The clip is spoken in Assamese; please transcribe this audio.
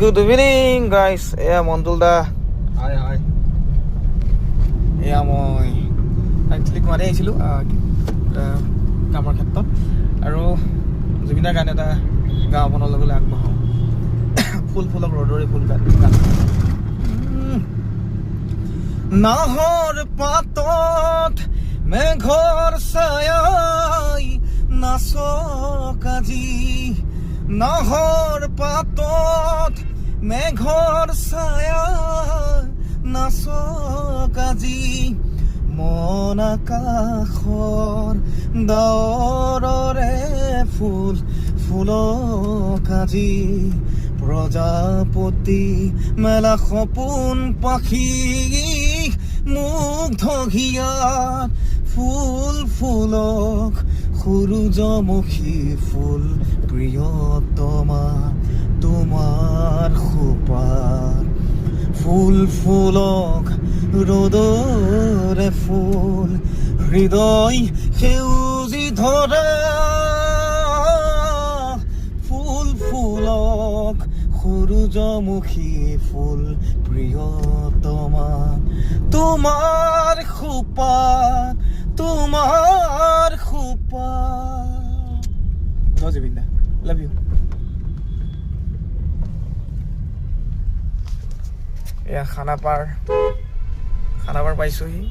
Good evening, guys. এয়া মণ্ডল দা। হাই হাই এয়া মই একচুৱেলি গুৱাহাটী আহিছিলোঁ কামৰ ক্ষেত্ৰত আৰু জুবিনাৰ গান এটা গাঁও বনৰ লগলৈ আগবঢ়াওঁ। ফুলক ৰ'দৰে ফুল গান নাহৰ পাতত মেঘৰ ছায়াই নাচক আজি নাহৰ পাতত মেঘৰ ছায়া নাচক আজি মন আকাশৰ ডাৱৰৰে ফুলক আজি প্ৰজাপতি মেলা সপোন পাখি মুগ্ধ হিয়াত ফুলক সূৰুযমুখী ফুল প্ৰিয়তমা তোমাৰ খোপাত ফুলক ৰ'দৰে ফুল হৃদয় সেউজী ধৰা ফুলক সূৰুযমুখী ফুল প্ৰিয়তমা তোমাৰ খোপাত জুবিন দা লাভ ইউ এয়া খানাপাৰ পাইছোহি